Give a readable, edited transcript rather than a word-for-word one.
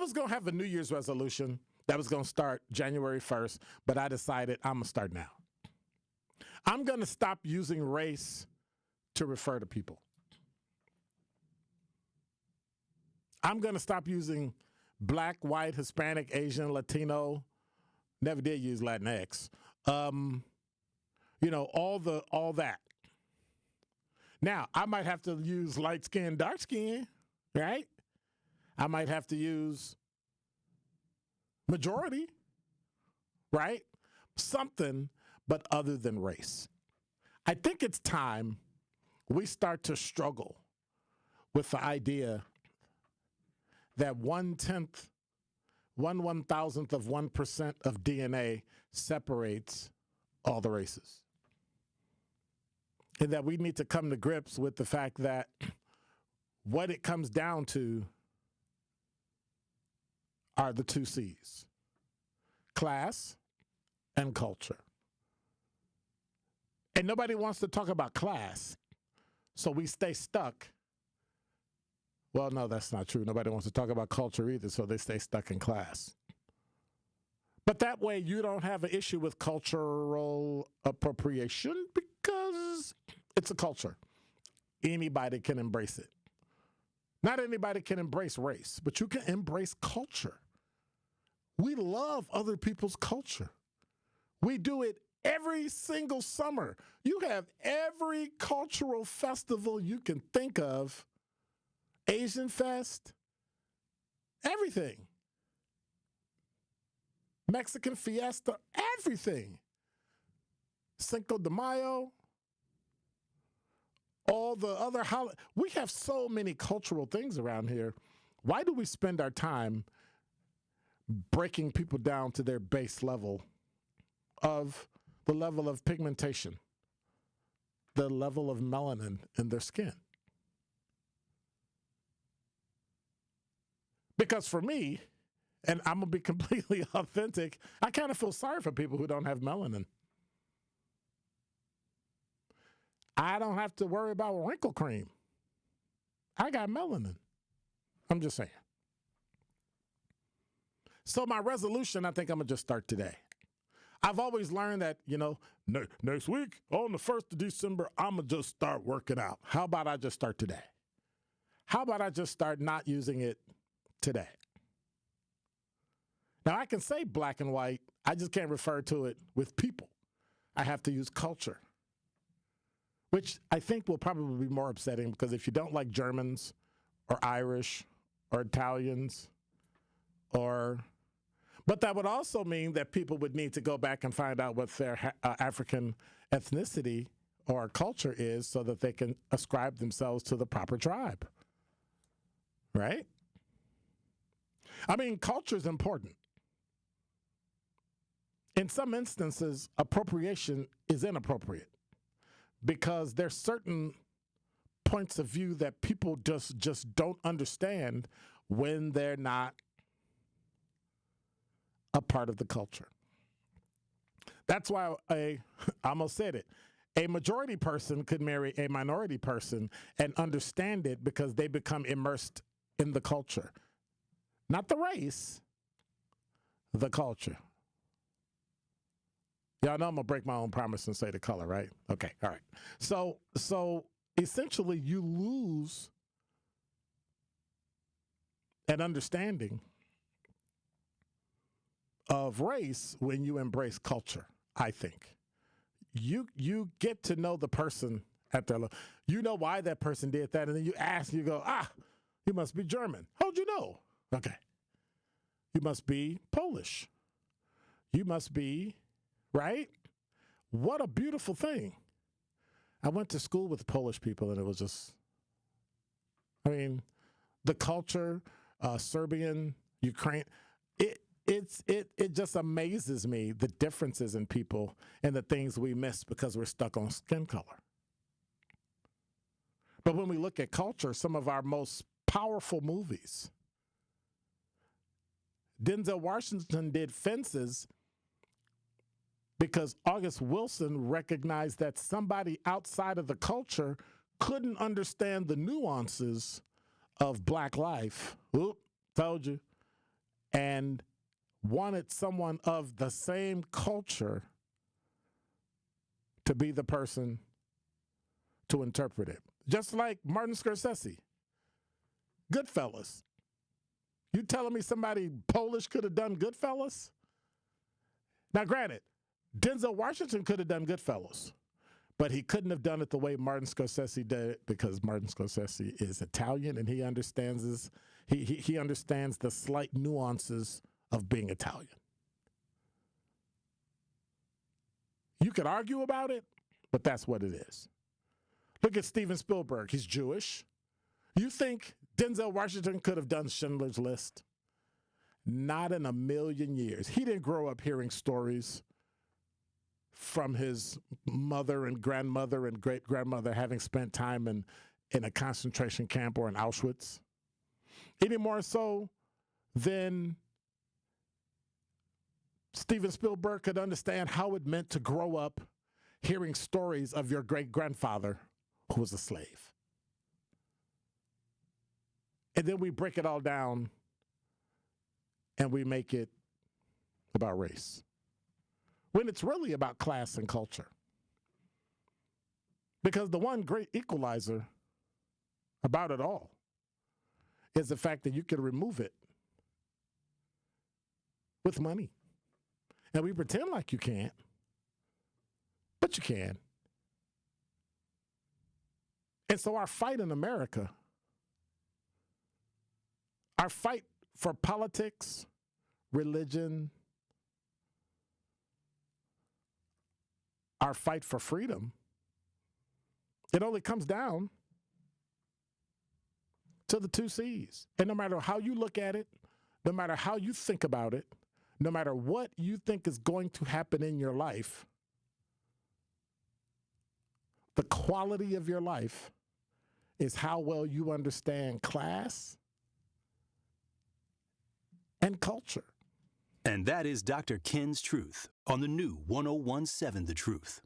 was going to have a New Year's resolution that was going to start January 1st, but I decided I'm going to start now. I'm going to stop using race to refer to people. I'm going to stop using black, white, Hispanic, Asian, Latino. Never did use Latinx. All that. Now, I might have to use light skin, dark skin, right? I might have to use majority, right? Something, but other than race. I think it's time we start to struggle with the idea that 1/10, 1/1000th of 1% of DNA separates all the races. And that we need to come to grips with the fact that what it comes down to are the two C's, class and culture. And nobody wants to talk about class, so we stay stuck. Well, no, that's not true. Nobody wants to talk about culture either, so they stay stuck in class. But that way you don't have an issue with cultural appropriation because it's a culture. Anybody can embrace it. Not anybody can embrace race, but you can embrace culture. We love other people's culture. We do it every single summer. You have every cultural festival you can think of, Asian Fest, everything. Mexican Fiesta, everything. Cinco de Mayo, all the other holidays. We have so many cultural things around here. Why do we spend our time breaking people down to their base level of the level of pigmentation, the level of melanin in their skin? Because for me, and I'm going to be completely authentic, I kind of feel sorry for people who don't have melanin. I don't have to worry about wrinkle cream. I got melanin. I'm just saying. So my resolution, I think I'm going to just start today. I've always learned that, next week, on the 1st of December, I'm going to just start working out. How about I just start today? How about I just start not using it today? Now, I can say black and white. I just can't refer to it with people. I have to use culture, which I think will probably be more upsetting because if you don't like Germans or Irish or Italians but that would also mean that people would need to go back and find out what their African ethnicity or culture is so that they can ascribe themselves to the proper tribe, right? I mean, culture is important. In some instances, appropriation is inappropriate because there's certain points of view that people just don't understand when they're not a part of the culture. That's why I almost said it. A majority person could marry a minority person and understand it because they become immersed in the culture. Not the race, the culture. Y'all know I'm going to break my own promise and say the color, right? Okay, all right. So essentially you lose an understanding of race when you embrace culture, I think. You get to know the person at their level. You know why that person did that, and then you ask, you go, you must be German. How'd you know? Okay. You must be Polish. You must be, right? What a beautiful thing. I went to school with Polish people, and it was just, the culture, Serbian, Ukraine, it just amazes me, the differences in people and the things we miss because we're stuck on skin color. But when we look at culture, some of our most powerful movies, Denzel Washington did Fences because August Wilson recognized that somebody outside of the culture couldn't understand the nuances of black life. Oop, told you. and wanted someone of the same culture to be the person to interpret it. Just like Martin Scorsese, Goodfellas. You telling me somebody Polish could have done Goodfellas? Now, granted, Denzel Washington could have done Goodfellas, but he couldn't have done it the way Martin Scorsese did it, because Martin Scorsese is Italian and he understands he understands the slight nuances of being Italian. You could argue about it, but that's what it is. Look at Steven Spielberg. He's Jewish. You think Denzel Washington could have done Schindler's List? Not in a million years. He didn't grow up hearing stories from his mother and grandmother and great-grandmother having spent time in a concentration camp or in Auschwitz. Any more so than Steven Spielberg could understand how it meant to grow up hearing stories of your great-grandfather who was a slave. And then we break it all down and we make it about race, when it's really about class and culture. Because the one great equalizer about it all is the fact that you can remove it with money. And we pretend like you can't, but you can. And so our fight in America, our fight for politics, religion, our fight for freedom, it only comes down to the 2 C's. And no matter how you look at it, no matter how you think about it, no matter what you think is going to happen in your life, the quality of your life is how well you understand class and culture. And that is Dr. Ken's Truth on the new 1017 The Truth.